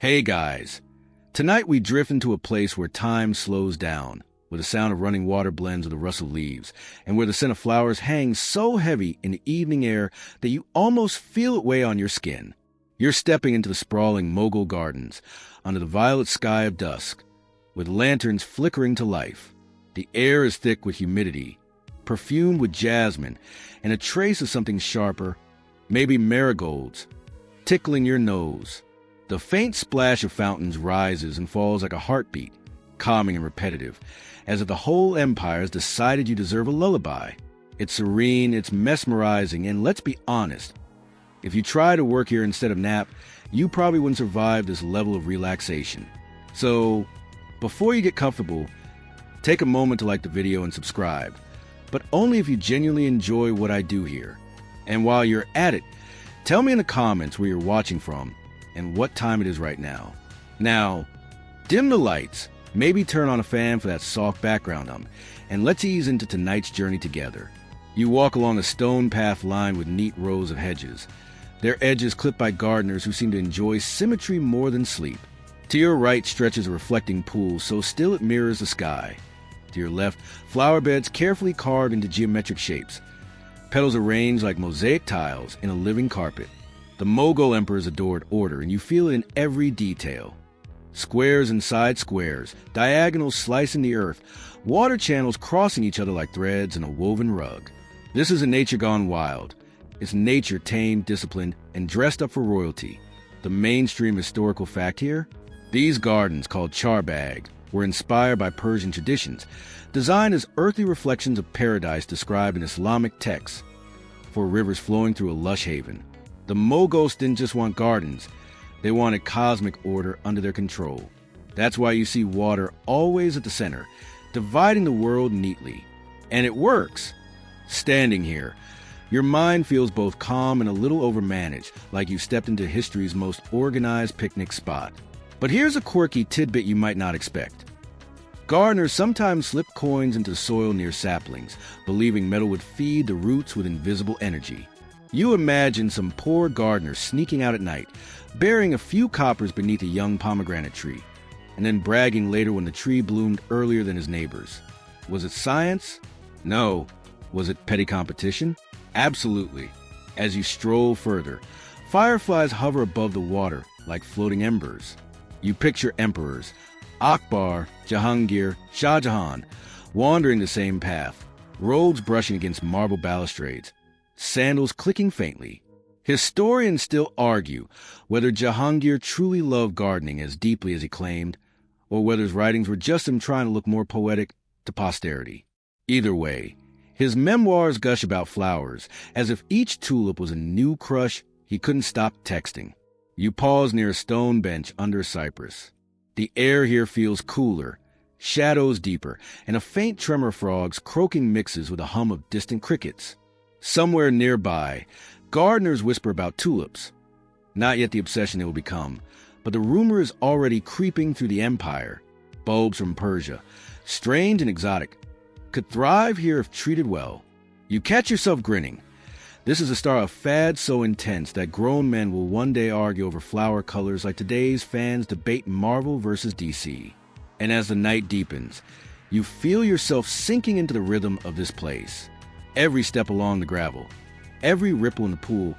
Hey guys, tonight we drift into a place where time slows down, where the sound of running water blends with the rustle of leaves, and where the scent of flowers hangs so heavy in the evening air that you almost feel it weigh on your skin. You're stepping into the sprawling Mughal gardens, under the violet sky of dusk, with lanterns flickering to life. The air is thick with humidity, perfumed with jasmine, and a trace of something sharper, maybe marigolds, tickling your nose. The faint splash of fountains rises and falls like a heartbeat, calming and repetitive, as if the whole empire has decided you deserve a lullaby. It's serene, it's mesmerizing, and let's be honest, if you try to work here instead of nap, you probably wouldn't survive this level of relaxation. So, before you get comfortable, take a moment to like the video and subscribe, but only if you genuinely enjoy what I do here. And while you're at it, tell me in the comments where you're watching from and what time it is right now. Now, dim the lights, maybe turn on a fan for that soft background and let's ease into tonight's journey together. You walk along a stone path lined with neat rows of hedges, their edges clipped by gardeners who seem to enjoy symmetry more than sleep. To your right stretches a reflecting pool so still it mirrors the sky. To your left, flower beds carefully carved into geometric shapes, petals arranged like mosaic tiles in a living carpet. The Mughal emperors adored order, and you feel it in every detail. Squares inside squares, diagonals slicing the earth, water channels crossing each other like threads in a woven rug. This is a nature gone wild. It's nature tamed, disciplined, and dressed up for royalty. The mainstream historical fact here? These gardens, called charbagh, were inspired by Persian traditions, designed as earthly reflections of paradise described in Islamic texts, for rivers flowing through a lush haven. The Mughals didn't just want gardens, they wanted cosmic order under their control. That's why you see water always at the center, dividing the world neatly. And it works. Standing here, your mind feels both calm and a little overmanaged, like you stepped into history's most organized picnic spot. But here's a quirky tidbit you might not expect. Gardeners sometimes slip coins into the soil near saplings, believing metal would feed the roots with invisible energy. You imagine some poor gardener sneaking out at night, burying a few coppers beneath a young pomegranate tree, and then bragging later when the tree bloomed earlier than his neighbors. Was it science? No. Was it petty competition? Absolutely. As you stroll further, fireflies hover above the water like floating embers. You picture emperors, Akbar, Jahangir, Shah Jahan, wandering the same path, robes brushing against marble balustrades, sandals clicking faintly. Historians still argue whether Jahangir truly loved gardening as deeply as he claimed, or whether his writings were just him trying to look more poetic to posterity. Either way, his memoirs gush about flowers, as if each tulip was a new crush he couldn't stop texting. You pause near a stone bench under a cypress. The air here feels cooler, shadows deeper, and a faint tremor of frogs croaking mixes with a hum of distant crickets. Somewhere nearby, gardeners whisper about tulips. Not yet the obsession they will become, but the rumor is already creeping through the empire. Bulbs from Persia, strange and exotic, could thrive here if treated well. You catch yourself grinning. This is the start of fads so intense that grown men will one day argue over flower colors like today's fans debate Marvel versus DC. And as the night deepens, you feel yourself sinking into the rhythm of this place. Every step along the gravel, every ripple in the pool,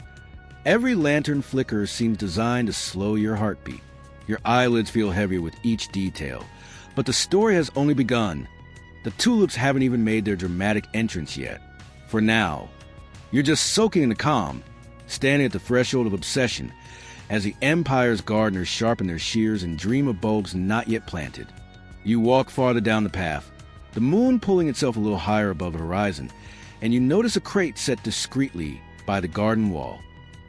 every lantern flicker seems designed to slow your heartbeat. Your eyelids feel heavier with each detail. But the story has only begun. The tulips haven't even made their dramatic entrance yet. For now, you're just soaking in the calm, standing at the threshold of obsession, as the empire's gardeners sharpen their shears and dream of bulbs not yet planted. You walk farther down the path, the moon pulling itself a little higher above the horizon, and you notice a crate set discreetly by the garden wall.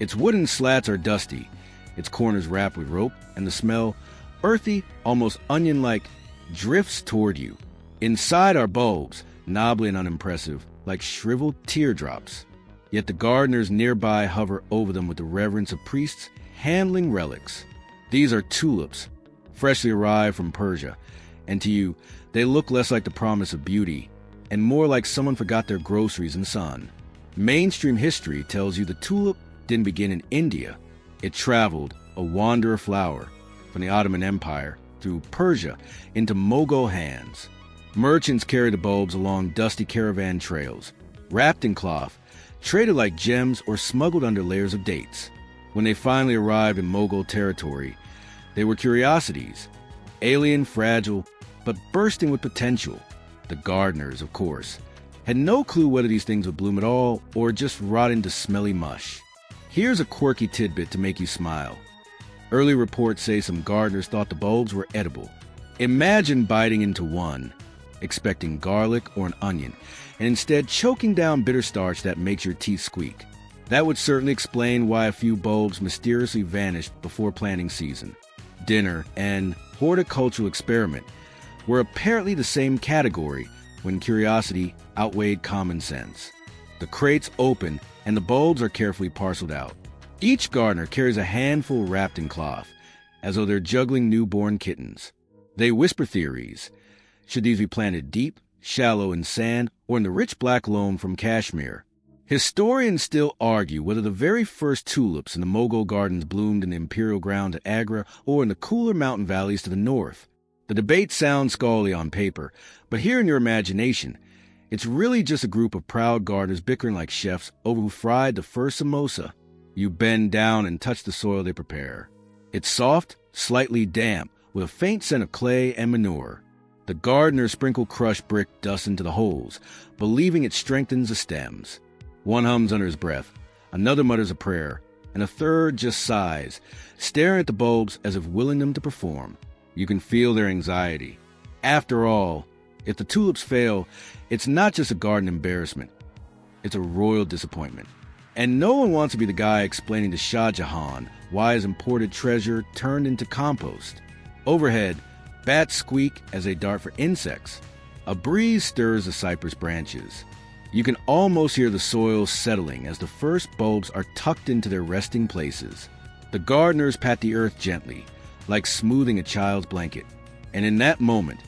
Its wooden slats are dusty, its corners wrapped with rope, and the smell, earthy, almost onion-like, drifts toward you. Inside are bulbs, knobbly and unimpressive, like shriveled teardrops. Yet the gardeners nearby hover over them with the reverence of priests handling relics. These are tulips, freshly arrived from Persia, and to you, they look less like the promise of beauty and more like someone forgot their groceries in the sun. Mainstream history tells you the tulip didn't begin in India. It traveled, a wanderer flower, from the Ottoman Empire through Persia into Mughal hands. Merchants carried the bulbs along dusty caravan trails, wrapped in cloth, traded like gems, or smuggled under layers of dates. When they finally arrived in Mughal territory, they were curiosities, alien, fragile, but bursting with potential. The gardeners, of course, had no clue whether these things would bloom at all or just rot into smelly mush. Here's a quirky tidbit to make you smile. Early reports say some gardeners thought the bulbs were edible. Imagine biting into one, expecting garlic or an onion, and instead choking down bitter starch that makes your teeth squeak. That would certainly explain why a few bulbs mysteriously vanished before planting season. Dinner and horticultural experiment were apparently the same category when curiosity outweighed common sense. The crates open and the bulbs are carefully parceled out. Each gardener carries a handful wrapped in cloth, as though they're juggling newborn kittens. They whisper theories. Should these be planted deep, shallow in sand, or in the rich black loam from Kashmir? Historians still argue whether the very first tulips in the Mughal gardens bloomed in the imperial grounds at Agra or in the cooler mountain valleys to the north. The debate sounds scholarly on paper, but here in your imagination, it's really just a group of proud gardeners bickering like chefs over who fried the first samosa. You bend down and touch the soil they prepare. It's soft, slightly damp, with a faint scent of clay and manure. The gardeners sprinkle crushed brick dust into the holes, believing it strengthens the stems. One hums under his breath, another mutters a prayer, and a third just sighs, staring at the bulbs as if willing them to perform. You can feel their anxiety. After all, if the tulips fail, it's not just a garden embarrassment. It's a royal disappointment. And no one wants to be the guy explaining to Shah Jahan why his imported treasure turned into compost. Overhead, bats squeak as they dart for insects. A breeze stirs the cypress branches. You can almost hear the soil settling as the first bulbs are tucked into their resting places. The gardeners pat the earth gently, like smoothing a child's blanket. And in that moment,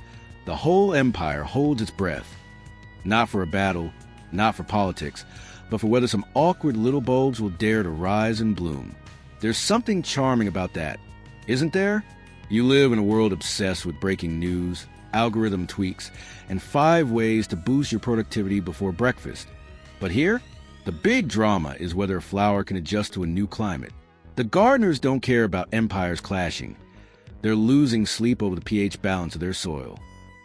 the whole empire holds its breath. Not for a battle, not for politics, but for whether some awkward little bulbs will dare to rise and bloom. There's something charming about that, isn't there? You live in a world obsessed with breaking news, algorithm tweaks, and 5 ways to boost your productivity before breakfast. But here, the big drama is whether a flower can adjust to a new climate. The gardeners don't care about empires clashing. They're losing sleep over the pH balance of their soil.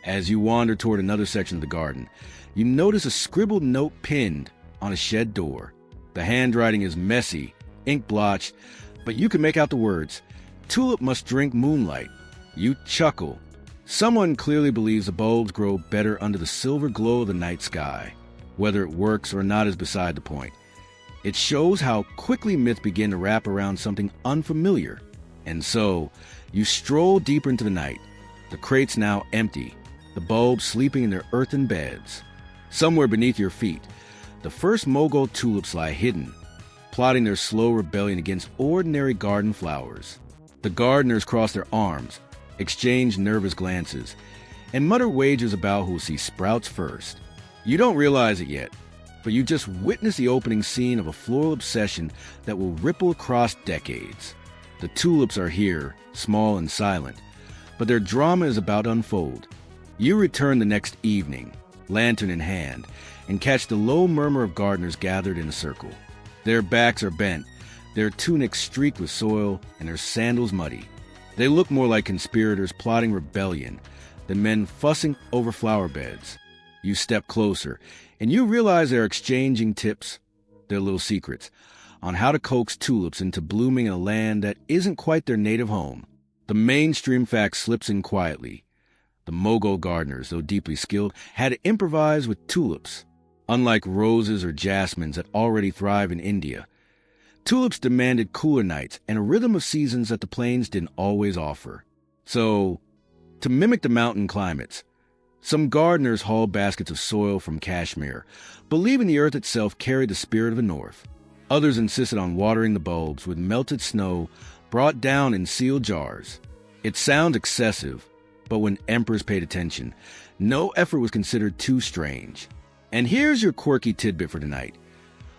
As you wander toward another section of the garden, you notice a scribbled note pinned on a shed door. The handwriting is messy, ink blotched, but you can make out the words, "Tulip must drink moonlight." You chuckle. Someone clearly believes the bulbs grow better under the silver glow of the night sky. Whether it works or not is beside the point. It shows how quickly myths begin to wrap around something unfamiliar. And so, you stroll deeper into the night, the crates now empty, the bulbs sleeping in their earthen beds. Somewhere beneath your feet, the first Mughal tulips lie hidden, plotting their slow rebellion against ordinary garden flowers. The gardeners cross their arms, exchange nervous glances, and mutter wagers about who will see sprouts first. You don't realize it yet, but you just witnessed the opening scene of a floral obsession that will ripple across decades. The tulips are here, small and silent, but their drama is about to unfold. You return the next evening, lantern in hand, and catch the low murmur of gardeners gathered in a circle. Their backs are bent, their tunics streaked with soil, and their sandals muddy. They look more like conspirators plotting rebellion than men fussing over flower beds. You step closer, and you realize they're exchanging tips, their little secrets, on how to coax tulips into blooming in a land that isn't quite their native home. The mainstream fact slips in quietly. The Mughal gardeners, though deeply skilled, had to improvise with tulips. Unlike roses or jasmines that already thrive in India, tulips demanded cooler nights and a rhythm of seasons that the plains didn't always offer. So, to mimic the mountain climates, some gardeners hauled baskets of soil from Kashmir, believing the earth itself carried the spirit of the north. Others insisted on watering the bulbs with melted snow brought down in sealed jars. It sounds excessive, but when emperors paid attention, no effort was considered too strange. And here's your quirky tidbit for tonight.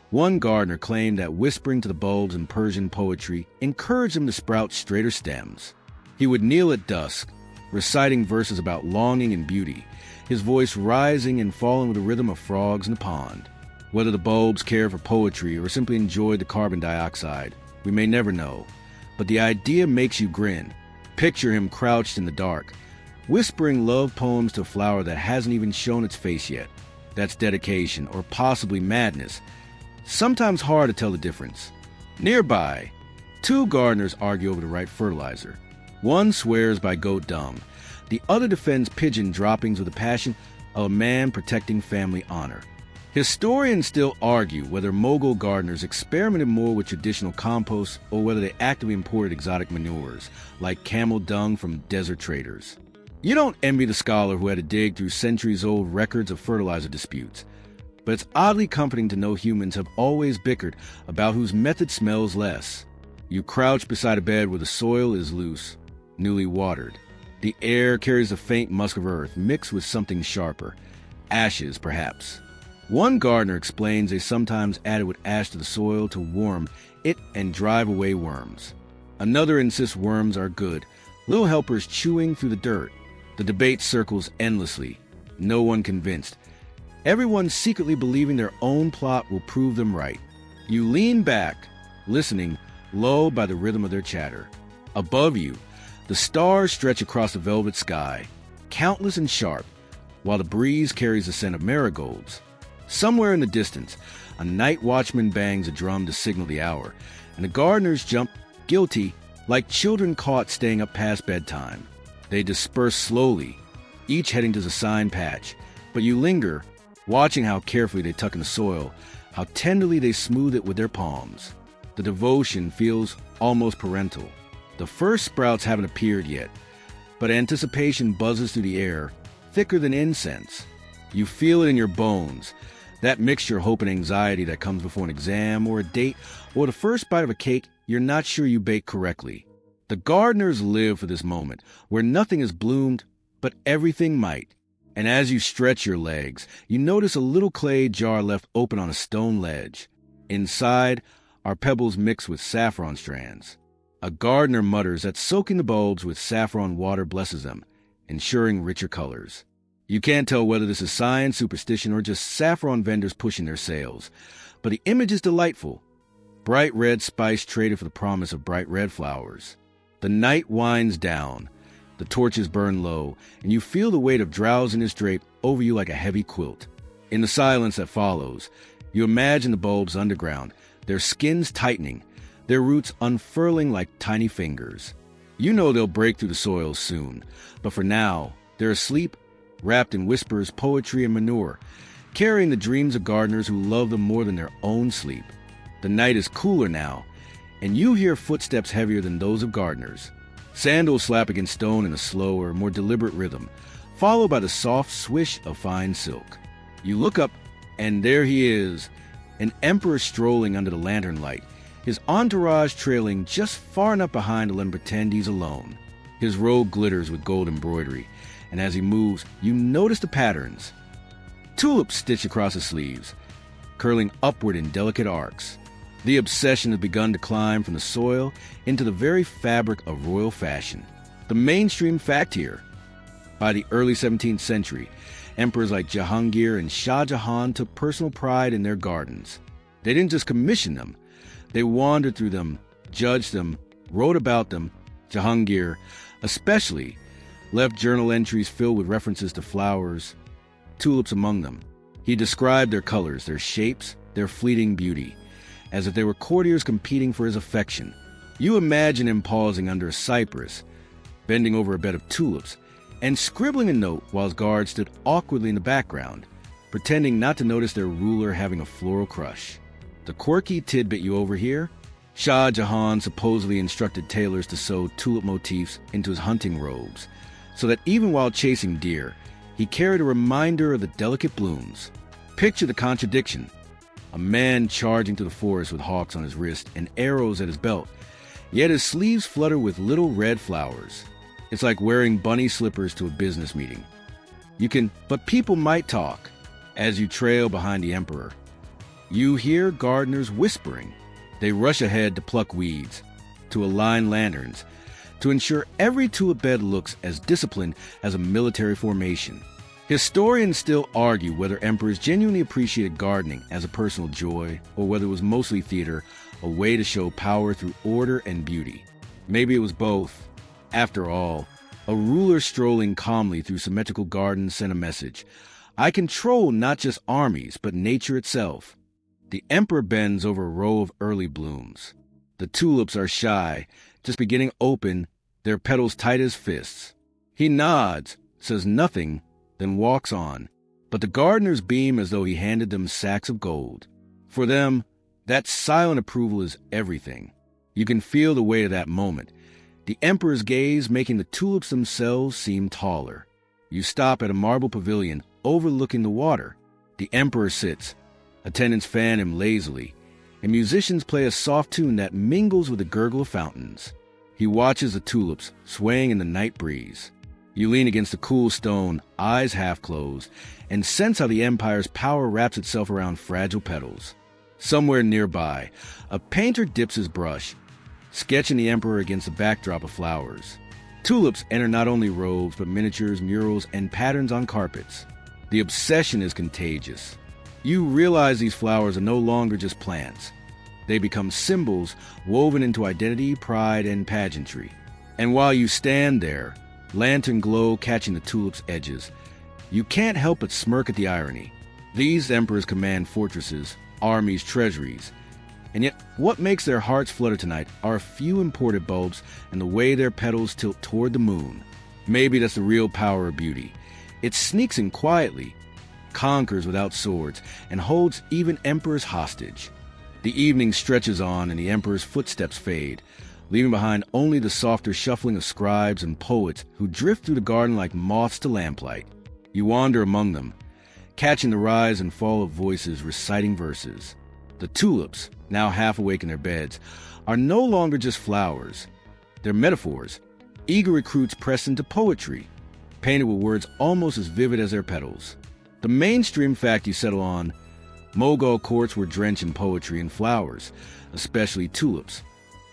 One gardener claimed that whispering to the bulbs in Persian poetry encouraged them to sprout straighter stems. He would kneel at dusk, reciting verses about longing and beauty, his voice rising and falling with the rhythm of frogs in the pond. Whether the bulbs cared for poetry or simply enjoyed the carbon dioxide, we may never know. But the idea makes you grin. Picture him crouched in the dark, whispering love poems to a flower that hasn't even shown its face yet. That's dedication, or possibly madness. Sometimes hard to tell the difference. Nearby, two gardeners argue over the right fertilizer. One swears by goat dung. The other defends pigeon droppings with the passion of a man protecting family honor. Historians still argue whether Mughal gardeners experimented more with traditional compost or whether they actively imported exotic manures, like camel dung from desert traders. You don't envy the scholar who had to dig through centuries-old records of fertilizer disputes. But it's oddly comforting to know humans have always bickered about whose method smells less. You crouch beside a bed where the soil is loose, newly watered. The air carries a faint musk of earth mixed with something sharper. Ashes, perhaps. One gardener explains they sometimes added with ash to the soil to warm it and drive away worms. Another insists worms are good, little helpers chewing through the dirt. The debate circles endlessly, no one convinced. Everyone secretly believing their own plot will prove them right. You lean back, listening, lulled by the rhythm of their chatter. Above you, the stars stretch across the velvet sky, countless and sharp, while the breeze carries the scent of marigolds. Somewhere in the distance, a night watchman bangs a drum to signal the hour, and the gardeners jump, guilty, like children caught staying up past bedtime. They disperse slowly, each heading to the assigned patch, but you linger, watching how carefully they tuck in the soil, how tenderly they smooth it with their palms. The devotion feels almost parental. The first sprouts haven't appeared yet, but anticipation buzzes through the air, thicker than incense. You feel it in your bones, that mixture of hope and anxiety that comes before an exam or a date or the first bite of a cake you're not sure you baked correctly. The gardeners live for this moment, where nothing has bloomed, but everything might. And as you stretch your legs, you notice a little clay jar left open on a stone ledge. Inside are pebbles mixed with saffron strands. A gardener mutters that soaking the bulbs with saffron water blesses them, ensuring richer colors. You can't tell whether this is science, superstition, or just saffron vendors pushing their sales. But the image is delightful. Bright red spice traded for the promise of bright red flowers. The night winds down. The torches burn low, and you feel the weight of drowsiness drape over you like a heavy quilt. In the silence that follows, you imagine the bulbs underground, their skins tightening, their roots unfurling like tiny fingers. You know they'll break through the soil soon, but for now, they're asleep, wrapped in whispers, poetry, and manure, carrying the dreams of gardeners who love them more than their own sleep. The night is cooler now, and you hear footsteps heavier than those of gardeners. Sandals slap against stone in a slower, more deliberate rhythm, followed by the soft swish of fine silk. You look up, and there he is, an emperor strolling under the lantern light, his entourage trailing just far enough behind to let him pretend he's alone. His robe glitters with gold embroidery, and as he moves, you notice the patterns. Tulips stitched across his sleeves, curling upward in delicate arcs. The obsession has begun to climb from the soil into the very fabric of royal fashion. The mainstream fact here: by the early 17th century, emperors like Jahangir and Shah Jahan took personal pride in their gardens. They didn't just commission them, they wandered through them, judged them, wrote about them. Jahangir, especially, left journal entries filled with references to flowers, tulips among them. He described their colors, their shapes, their fleeting beauty, as if they were courtiers competing for his affection. You imagine him pausing under a cypress, bending over a bed of tulips, and scribbling a note while his guards stood awkwardly in the background, pretending not to notice their ruler having a floral crush. The quirky tidbit you overhear? Shah Jahan supposedly instructed tailors to sew tulip motifs into his hunting robes, so that even while chasing deer, he carried a reminder of the delicate blooms. Picture the contradiction. A man charging through the forest with hawks on his wrist and arrows at his belt, yet his sleeves flutter with little red flowers. It's like wearing bunny slippers to a business meeting. But people might talk as you trail behind the emperor. You hear gardeners whispering. They rush ahead to pluck weeds, to align lanterns, to ensure every tulip bed looks as disciplined as a military formation. Historians still argue whether emperors genuinely appreciated gardening as a personal joy or whether it was mostly theater, a way to show power through order and beauty. Maybe it was both. After all, a ruler strolling calmly through symmetrical gardens sent a message. I control not just armies, but nature itself. The emperor bends over a row of early blooms. The tulips are shy, just beginning open, their petals tight as fists. He nods, says nothing, then walks on. But the gardeners beam as though he handed them sacks of gold. For them, that silent approval is everything. You can feel the weight of that moment. The emperor's gaze making the tulips themselves seem taller. You stop at a marble pavilion overlooking the water. The emperor sits. Attendants fan him lazily, and musicians play a soft tune that mingles with the gurgle of fountains. He watches the tulips swaying in the night breeze. You lean against the cool stone, eyes half closed, and sense how the empire's power wraps itself around fragile petals. Somewhere nearby, a painter dips his brush, sketching the emperor against a backdrop of flowers. Tulips enter not only robes, but miniatures, murals, and patterns on carpets. The obsession is contagious. You realize these flowers are no longer just plants. They become symbols woven into identity, pride, and pageantry. And while you stand there, lantern glow catching the tulip's edges, you can't help but smirk at the irony. These emperors command fortresses, armies, treasuries. And yet, what makes their hearts flutter tonight are a few imported bulbs and the way their petals tilt toward the moon. Maybe that's the real power of beauty. It sneaks in quietly, conquers without swords, and holds even emperors hostage. The evening stretches on and the emperor's footsteps fade, leaving behind only the softer shuffling of scribes and poets who drift through the garden like moths to lamplight. You wander among them, catching the rise and fall of voices reciting verses. The tulips, now half awake in their beds, are no longer just flowers. They're metaphors, eager recruits pressed into poetry, painted with words almost as vivid as their petals. The mainstream fact you settle on: Mughal courts were drenched in poetry, and flowers, especially tulips,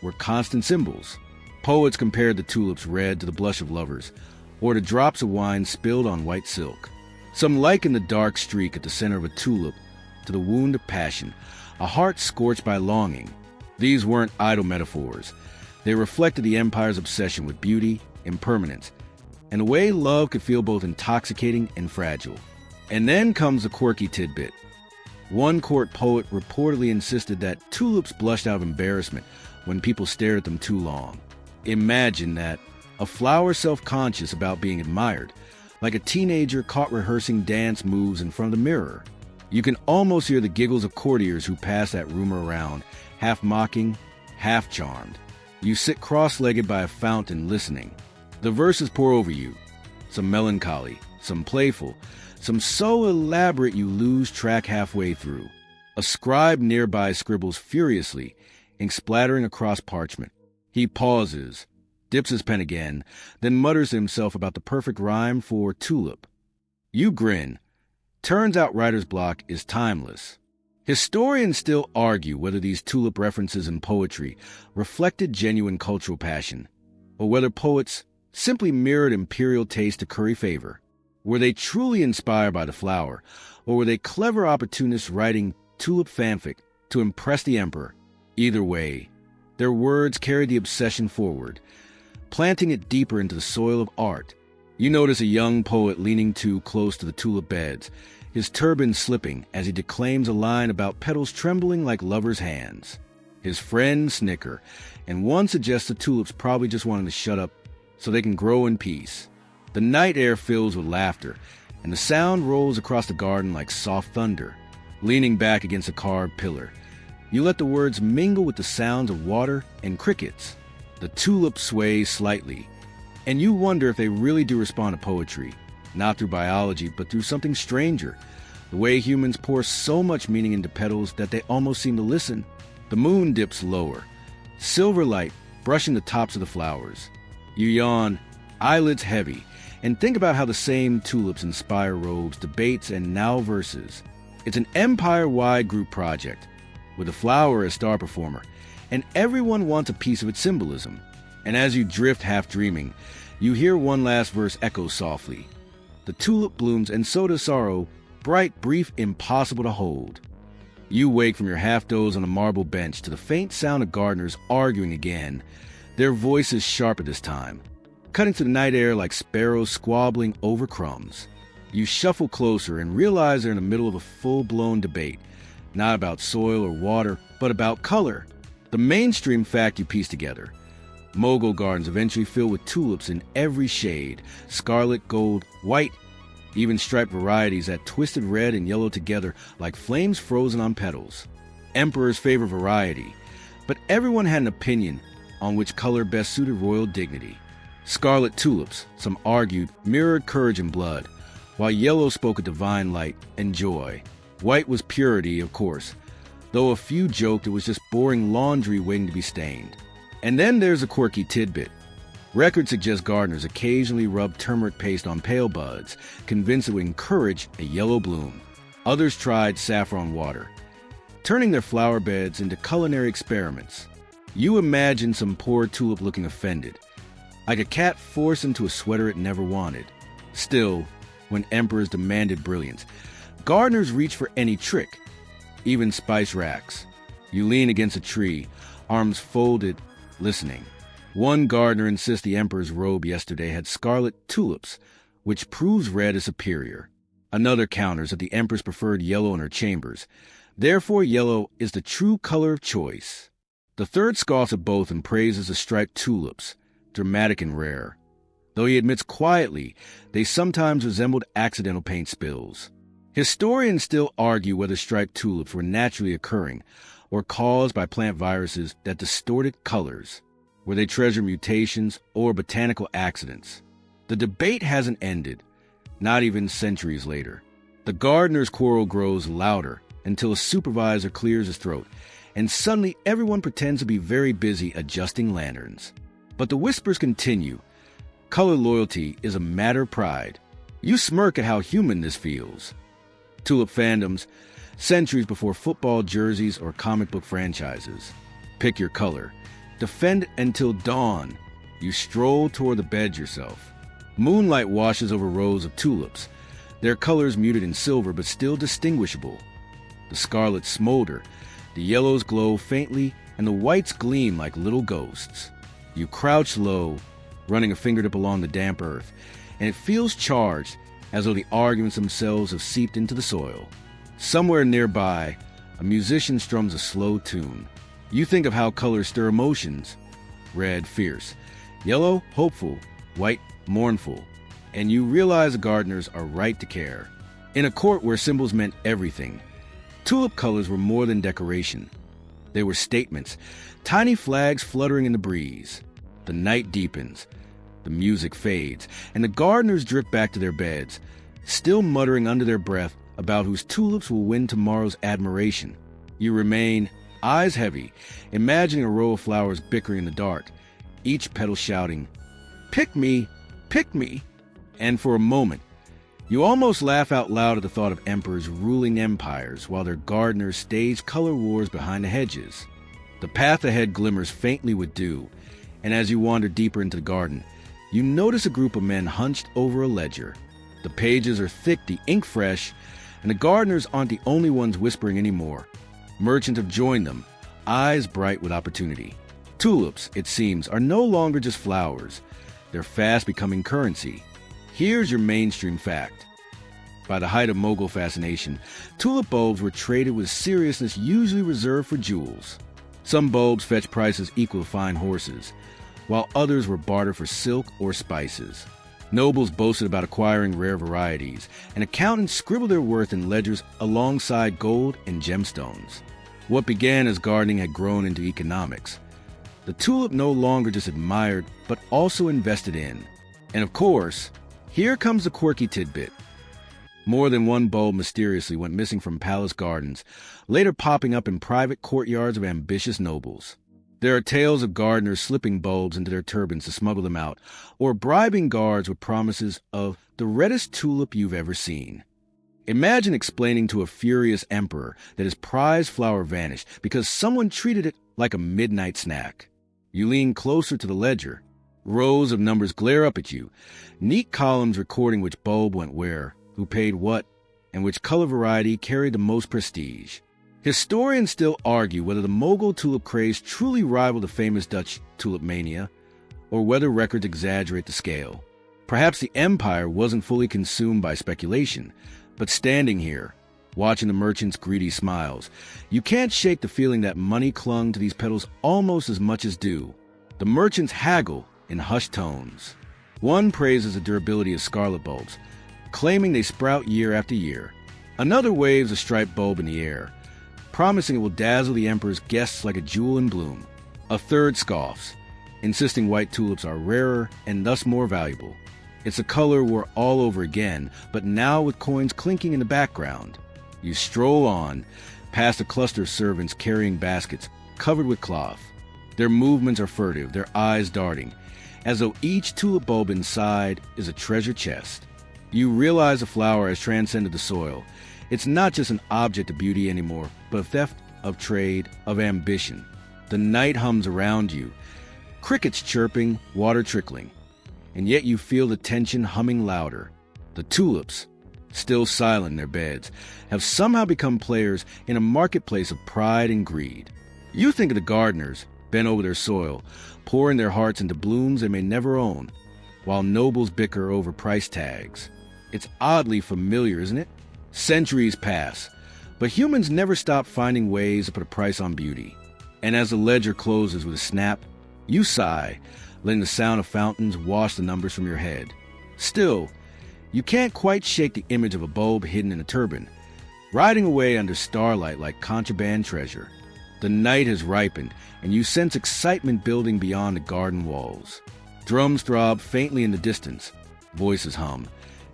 were constant symbols. Poets compared the tulips red to the blush of lovers, or to drops of wine spilled on white silk. Some liken the dark streak at the center of a tulip to the wound of passion, a heart scorched by longing. These weren't idle metaphors. They reflected the empire's obsession with beauty, impermanence, and the way love could feel both intoxicating and fragile. And then comes a quirky tidbit. One court poet reportedly insisted that tulips blushed out of embarrassment when people stared at them too long. Imagine that, a flower self-conscious about being admired, like a teenager caught rehearsing dance moves in front of the mirror. You can almost hear the giggles of courtiers who pass that rumor around, half mocking, half charmed. You sit cross-legged by a fountain listening. The verses pour over you, some melancholy, some playful, some so elaborate you lose track halfway through. A scribe nearby scribbles furiously, ink splattering across parchment. He pauses, dips his pen again, then mutters to himself about the perfect rhyme for tulip. You grin. Turns out writer's block is timeless. Historians still argue whether these tulip references in poetry reflected genuine cultural passion, or whether poets simply mirrored imperial taste to curry favor. Were they truly inspired by the flower, or were they clever opportunists writing tulip fanfic to impress the emperor? Either way, their words carried the obsession forward, planting it deeper into the soil of art. You notice a young poet leaning too close to the tulip beds, his turban slipping as he declaims a line about petals trembling like lovers' hands. His friends snicker, and one suggests the tulips probably just wanted to shut up so they can grow in peace. The night air fills with laughter, and the sound rolls across the garden like soft thunder. Leaning back against a carved pillar, you let the words mingle with the sounds of water and crickets. The tulips sway slightly, and you wonder if they really do respond to poetry, not through biology, but through something stranger, the way humans pour so much meaning into petals that they almost seem to listen. The moon dips lower, silver light brushing the tops of the flowers. You yawn, eyelids heavy, and think about how the same tulips inspire robes, debates, and now verses. It's an empire-wide group project, with the flower as star performer, and everyone wants a piece of its symbolism. And as you drift half dreaming, you hear one last verse echo softly. The tulip blooms and so does sorrow, bright, brief, impossible to hold. You wake from your half-doze on a marble bench to the faint sound of gardeners arguing again, their voices sharper this time, cutting through the night air like sparrows squabbling over crumbs. You shuffle closer and realize they're in the middle of a full-blown debate, not about soil or water, but about color. The mainstream fact you piece together. Mughal gardens eventually filled with tulips in every shade, scarlet, gold, white, even striped varieties that twisted red and yellow together like flames frozen on petals. Emperor's favorite variety, but everyone had an opinion on which color best suited royal dignity. Scarlet tulips, some argued, mirrored courage and blood, while yellow spoke of divine light and joy. White was purity, of course, though a few joked it was just boring laundry waiting to be stained. And then there's a quirky tidbit. Records suggest gardeners occasionally rubbed turmeric paste on pale buds, convinced it would encourage a yellow bloom. Others tried saffron water, turning their flower beds into culinary experiments. You imagine some poor tulip looking offended, like a cat forced into a sweater it never wanted. Still, when emperors demanded brilliance, gardeners reached for any trick, even spice racks. You lean against a tree, arms folded, listening. One gardener insists the emperor's robe yesterday had scarlet tulips, which proves red is superior. Another counters that the empress preferred yellow in her chambers. Therefore, yellow is the true color of choice. The third scoffs at both and praises the striped tulips, dramatic and rare. Though he admits quietly, they sometimes resembled accidental paint spills. Historians still argue whether striped tulips were naturally occurring or caused by plant viruses that distorted colors. Were they treasure mutations or botanical accidents? The debate hasn't ended, not even centuries later. The gardener's quarrel grows louder until a supervisor clears his throat, and suddenly everyone pretends to be very busy adjusting lanterns. But the whispers continue. Color loyalty is a matter of pride. You smirk at how human this feels. Tulip fandoms, centuries before football jerseys or comic book franchises. Pick your color. Defend until dawn. You stroll toward the bed yourself. Moonlight washes over rows of tulips, their colors muted in silver but still distinguishable. The scarlets smolder, the yellows glow faintly, and the whites gleam like little ghosts. You crouch low, running a fingertip along the damp earth, and it feels charged, as though the arguments themselves have seeped into the soil. Somewhere nearby, a musician strums a slow tune. You think of how colors stir emotions. Red, fierce. Yellow, hopeful. White, mournful. And you realize the gardeners are right to care. In a court where symbols meant everything, tulip colors were more than decoration. They were statements, tiny flags fluttering in the breeze. The night deepens. The music fades, and the gardeners drift back to their beds, still muttering under their breath about whose tulips will win tomorrow's admiration. You remain, eyes heavy, imagining a row of flowers bickering in the dark, each petal shouting, "Pick me! Pick me!" And for a moment, you almost laugh out loud at the thought of emperors ruling empires while their gardeners stage color wars behind the hedges. The path ahead glimmers faintly with dew, and as you wander deeper into the garden, you notice a group of men hunched over a ledger. The pages are thick, the ink fresh, and the gardeners aren't the only ones whispering anymore. Merchants have joined them, eyes bright with opportunity. Tulips, it seems, are no longer just flowers. They're fast becoming currency. Here's your mainstream fact. By the height of Mughal fascination, tulip bulbs were traded with seriousness usually reserved for jewels. Some bulbs fetched prices equal to fine horses, while others were bartered for silk or spices. Nobles boasted about acquiring rare varieties, and accountants scribbled their worth in ledgers alongside gold and gemstones. What began as gardening had grown into economics. The tulip no longer just admired, but also invested in. And of course, here comes the quirky tidbit. More than one bulb mysteriously went missing from palace gardens, later popping up in private courtyards of ambitious nobles. There are tales of gardeners slipping bulbs into their turbans to smuggle them out, or bribing guards with promises of the reddest tulip you've ever seen. Imagine explaining to a furious emperor that his prized flower vanished because someone treated it like a midnight snack. You lean closer to the ledger. Rows of numbers glare up at you, neat columns recording which bulb went where, who paid what, and which color variety carried the most prestige. Historians still argue whether the Mughal tulip craze truly rivaled the famous Dutch tulip mania, or whether records exaggerate the scale. Perhaps the empire wasn't fully consumed by speculation, but standing here, watching the merchants' greedy smiles, you can't shake the feeling that money clung to these petals almost as much as dew. The merchants haggle in hushed tones. One praises the durability of scarlet bulbs, claiming they sprout year after year. Another waves a striped bulb in the air, promising it will dazzle the emperor's guests like a jewel in bloom. A third scoffs, insisting white tulips are rarer and thus more valuable. It's a color we're all over again, but now with coins clinking in the background. You stroll on, past a cluster of servants carrying baskets covered with cloth. Their movements are furtive, their eyes darting, as though each tulip bulb inside is a treasure chest. You realize the flower has transcended the soil. It's not just an object of beauty anymore, but a theft of trade, of ambition. The night hums around you, crickets chirping, water trickling, and yet you feel the tension humming louder. The tulips, still silent in their beds, have somehow become players in a marketplace of pride and greed. You think of the gardeners, bent over their soil, pouring their hearts into blooms they may never own, while nobles bicker over price tags. It's oddly familiar, isn't it? Centuries pass, but humans never stop finding ways to put a price on beauty. And as the ledger closes with a snap, you sigh, letting the sound of fountains wash the numbers from your head. Still, you can't quite shake the image of a bulb hidden in a turban, riding away under starlight like contraband treasure. The night has ripened, and you sense excitement building beyond the garden walls. Drums throb faintly in the distance, voices hum,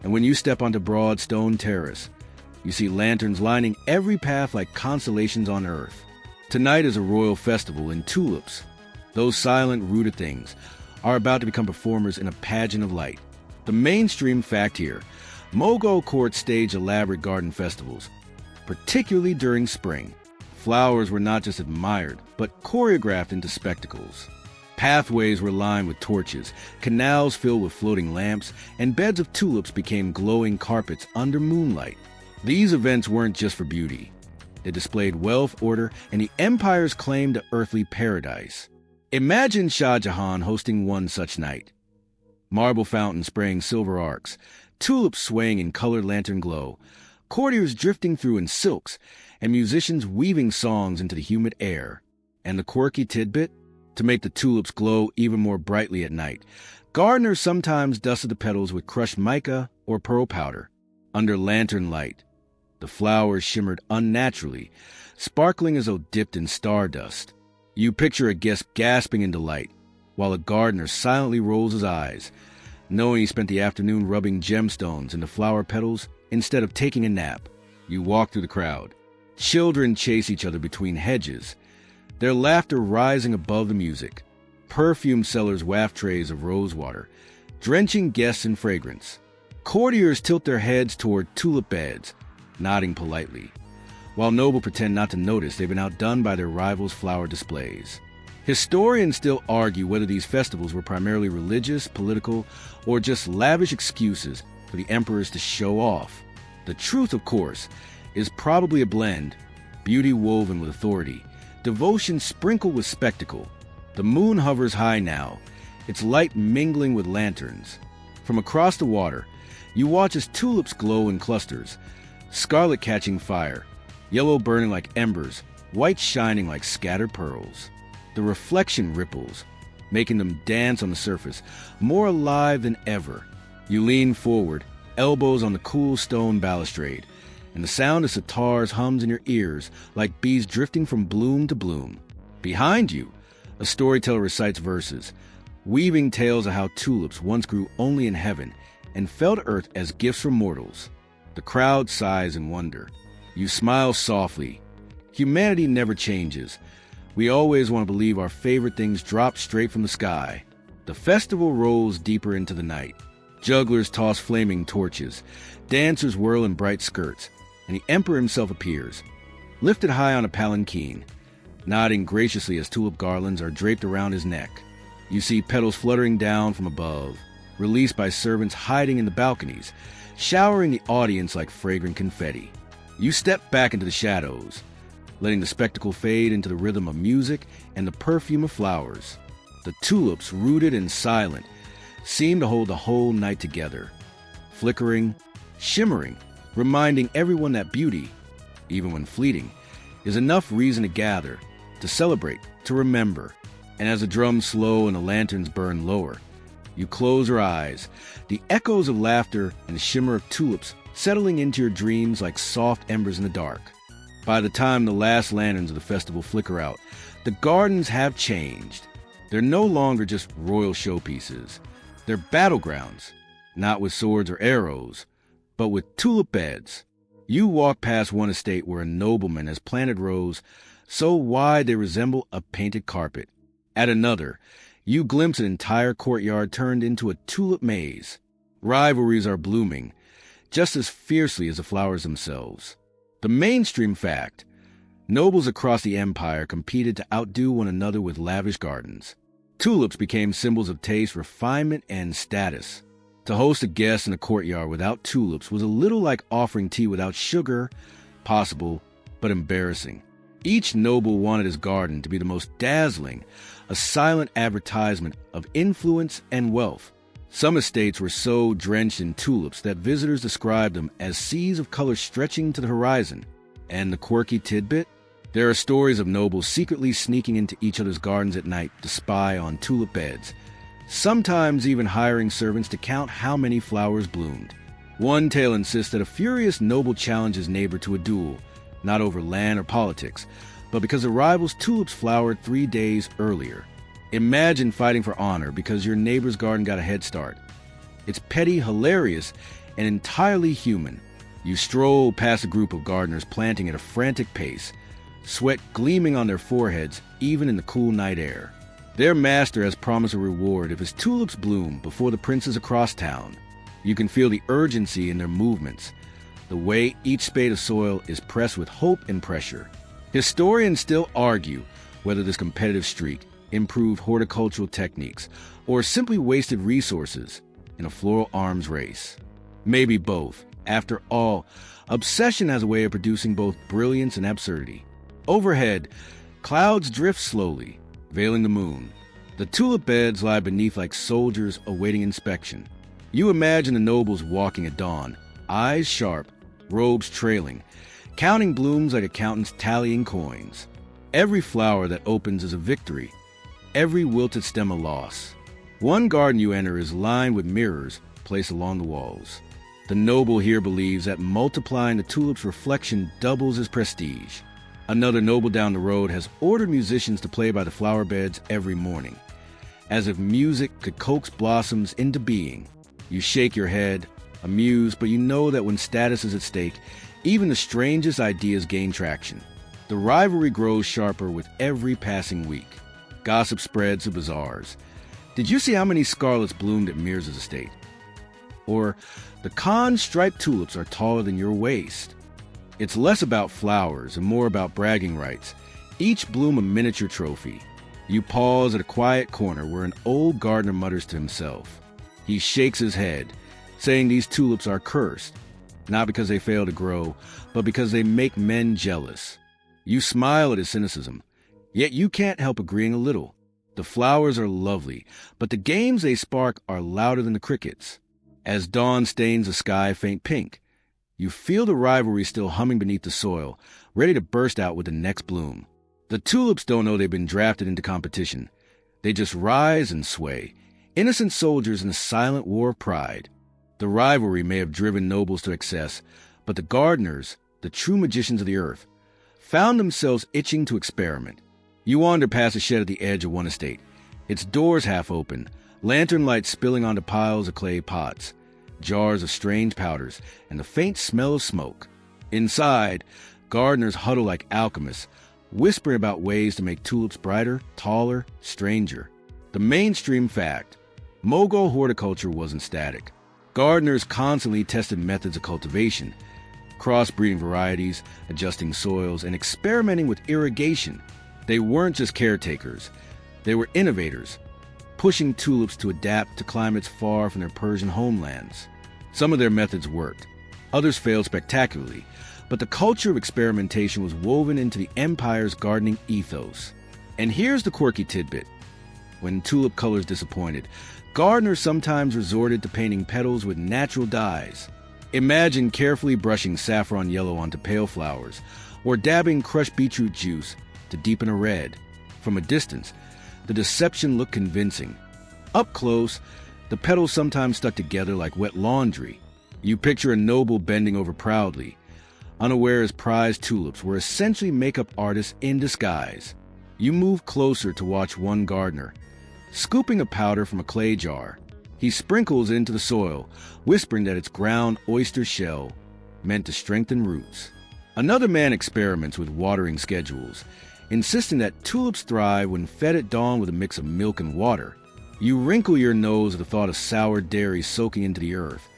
and when you step onto broad stone terrace, you see lanterns lining every path like constellations on earth. Tonight is a royal festival in tulips. Those silent, rooted things are about to become performers in a pageant of light. The mainstream fact here, Mughal courts stage elaborate garden festivals, particularly during spring. Flowers were not just admired, but choreographed into spectacles. Pathways were lined with torches, canals filled with floating lamps, and beds of tulips became glowing carpets under moonlight. These events weren't just for beauty. They displayed wealth, order, and the empire's claim to earthly paradise. Imagine Shah Jahan hosting one such night. Marble fountains spraying silver arcs, tulips swaying in colored lantern glow, courtiers drifting through in silks, and musicians weaving songs into the humid air. And the quirky tidbit? To make the tulips glow even more brightly at night, gardeners sometimes dusted the petals with crushed mica or pearl powder. Under lantern light, the flowers shimmered unnaturally, sparkling as though dipped in stardust. You picture a guest gasping in delight, while a gardener silently rolls his eyes, knowing he spent the afternoon rubbing gemstones into flower petals instead of taking a nap. You walk through the crowd. Children chase each other between hedges, their laughter rising above the music. Perfume sellers waft trays of rosewater, drenching guests in fragrance. Courtiers tilt their heads toward tulip beds, nodding politely, while nobles pretend not to notice they've been outdone by their rivals' flower displays. Historians still argue whether these festivals were primarily religious, political, or just lavish excuses for the emperors to show off. The truth, of course, is probably a blend, beauty woven with authority, devotion sprinkled with spectacle. The moon hovers high now, its light mingling with lanterns. From across the water, you watch as tulips glow in clusters, scarlet catching fire, yellow burning like embers, white shining like scattered pearls. The reflection ripples, making them dance on the surface, more alive than ever. You lean forward, elbows on the cool stone balustrade, and the sound of sitars hums in your ears like bees drifting from bloom to bloom. Behind you, a storyteller recites verses, weaving tales of how tulips once grew only in heaven and fell to earth as gifts from mortals. The crowd sighs in wonder. You smile softly. Humanity never changes. We always want to believe our favorite things drop straight from the sky. The festival rolls deeper into the night. Jugglers toss flaming torches, dancers whirl in bright skirts, and the emperor himself appears, lifted high on a palanquin. nodding graciously as tulip garlands are draped around his neck. You see petals fluttering down from above, released by servants hiding in the balconies, showering the audience like fragrant confetti. You step back into the shadows, letting the spectacle fade into the rhythm of music and the perfume of flowers. The tulips, rooted and silent, seem to hold the whole night together, flickering, shimmering, reminding everyone that beauty, even when fleeting, is enough reason to gather, to celebrate, to remember. And as the drums slow and the lanterns burn lower, you close your eyes, the echoes of laughter and the shimmer of tulips settling into your dreams like soft embers in the dark. By the time the last lanterns of the festival flicker out, the gardens have changed. They're no longer just royal showpieces. They're battlegrounds, not with swords or arrows, but with tulip beds. You walk past one estate where a nobleman has planted rows so wide they resemble a painted carpet. At another, you glimpse an entire courtyard turned into a tulip maze. Rivalries are blooming, just as fiercely as the flowers themselves. The mainstream fact: nobles across the empire competed to outdo one another with lavish gardens. Tulips became symbols of taste, refinement, and status. To host a guest in a courtyard without tulips was a little like offering tea without sugar, possible, but embarrassing. Each noble wanted his garden to be the most dazzling, a silent advertisement of influence and wealth. Some estates were so drenched in tulips that visitors described them as seas of color stretching to the horizon. And the quirky tidbit? There are stories of nobles secretly sneaking into each other's gardens at night to spy on tulip beds, sometimes even hiring servants to count how many flowers bloomed. One tale insists that a furious noble challenged his neighbor to a duel, not over land or politics, but because a rival's tulips flowered 3 days earlier. Imagine fighting for honor because your neighbor's garden got a head start. It's petty, hilarious, and entirely human. You stroll past a group of gardeners planting at a frantic pace, sweat gleaming on their foreheads even in the cool night air. Their master has promised a reward if his tulips bloom before the princes across town. You can feel the urgency in their movements, the way each spade of soil is pressed with hope and pressure. Historians still argue whether this competitive streak improved horticultural techniques or simply wasted resources in a floral arms race. Maybe both. After all, obsession has a way of producing both brilliance and absurdity. Overhead, clouds drift slowly, veiling the moon. The tulip beds lie beneath like soldiers awaiting inspection. You imagine the nobles walking at dawn, eyes sharp, robes trailing, counting blooms like accountants tallying coins. Every flower that opens is a victory, every wilted stem a loss. One garden you enter is lined with mirrors placed along the walls. The noble here believes that multiplying the tulip's reflection doubles his prestige. Another noble down the road has ordered musicians to play by the flower beds every morning, as if music could coax blossoms into being. You shake your head, amused, but you know that when status is at stake, even the strangest ideas gain traction. The rivalry grows sharper with every passing week. Gossip spreads to bazaars. Did you see how many scarlets bloomed at Mirza's estate? Or, the Khan's striped tulips are taller than your waist. It's less about flowers and more about bragging rights, each bloom a miniature trophy. You pause at a quiet corner where an old gardener mutters to himself. He shakes his head, saying these tulips are cursed, not because they fail to grow, but because they make men jealous. You smile at his cynicism, yet you can't help agreeing a little. The flowers are lovely, but the games they spark are louder than the crickets. As dawn stains the sky faint pink, you feel the rivalry still humming beneath the soil, ready to burst out with the next bloom. The tulips don't know they've been drafted into competition. They just rise and sway, innocent soldiers in a silent war of pride. The rivalry may have driven nobles to excess, but the gardeners, the true magicians of the earth, found themselves itching to experiment. You wander past a shed at the edge of one estate, its doors half open, lantern light spilling onto piles of clay pots, jars of strange powders, and the faint smell of smoke. Inside, gardeners huddle like alchemists, whispering about ways to make tulips brighter, taller, stranger. The mainstream fact: Mughal horticulture wasn't static. Gardeners constantly tested methods of cultivation, crossbreeding varieties, adjusting soils, and experimenting with irrigation. They weren't just caretakers, they were innovators, pushing tulips to adapt to climates far from their Persian homelands. Some of their methods worked, others failed spectacularly, but the culture of experimentation was woven into the empire's gardening ethos. And here's the quirky tidbit. When tulip colors disappointed, gardeners sometimes resorted to painting petals with natural dyes. Imagine carefully brushing saffron yellow onto pale flowers, or dabbing crushed beetroot juice to deepen a red. From a distance, the deception looked convincing. Up close, the petals sometimes stuck together like wet laundry. You picture a noble bending over proudly, unaware his prized tulips were essentially makeup artists in disguise. You move closer to watch one gardener, scooping a powder from a clay jar. He sprinkles it into the soil, whispering that it's ground oyster shell, meant to strengthen roots. Another man experiments with watering schedules, insisting that tulips thrive when fed at dawn with a mix of milk and water. You wrinkle your nose at the thought of sour dairy soaking into the earth,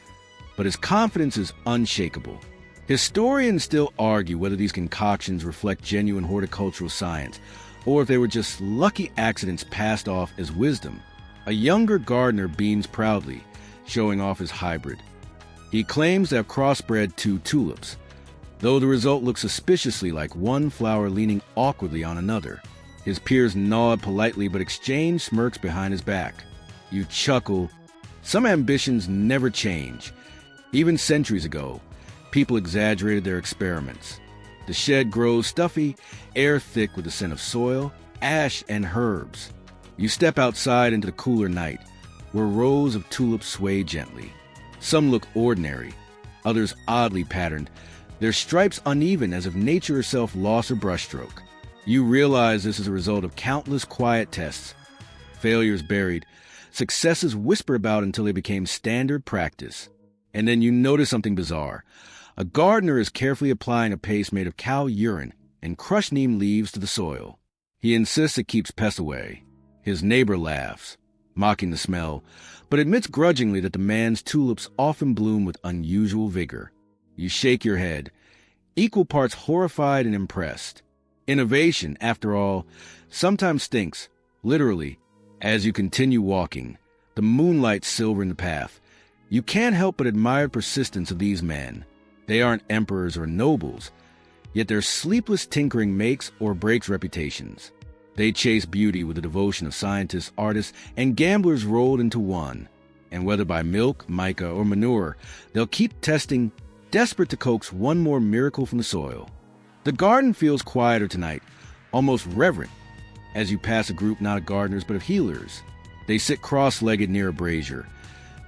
but his confidence is unshakable. Historians still argue whether these concoctions reflect genuine horticultural science, or if they were just lucky accidents passed off as wisdom. A younger gardener beams proudly, showing off his hybrid. He claims to have crossbred 2 tulips, though the result looks suspiciously like one flower leaning awkwardly on another. His peers nod politely but exchange smirks behind his back. You chuckle. Some ambitions never change. Even centuries ago, people exaggerated their experiments. The shed grows stuffy, air thick with the scent of soil, ash, and herbs. You step outside into the cooler night, where rows of tulips sway gently. Some look ordinary, others oddly patterned, their stripes uneven as if nature herself lost her brushstroke. You realize this is a result of countless quiet tests, failures buried, successes whispered about until they became standard practice. And then you notice something bizarre. A gardener is carefully applying a paste made of cow urine and crushed neem leaves to the soil. He insists it keeps pests away. His neighbor laughs, mocking the smell, but admits grudgingly that the man's tulips often bloom with unusual vigor. You shake your head, equal parts horrified and impressed. Innovation, after all, sometimes stinks, literally. As you continue walking, the moonlight silvering the path, you can't help but admire the persistence of these men. They aren't emperors or nobles, yet their sleepless tinkering makes or breaks reputations. They chase beauty with the devotion of scientists, artists, and gamblers rolled into one. And whether by milk, mica, or manure, they'll keep testing, desperate to coax one more miracle from the soil. The garden feels quieter tonight, almost reverent, as you pass a group not of gardeners but of healers. They sit cross-legged near a brazier,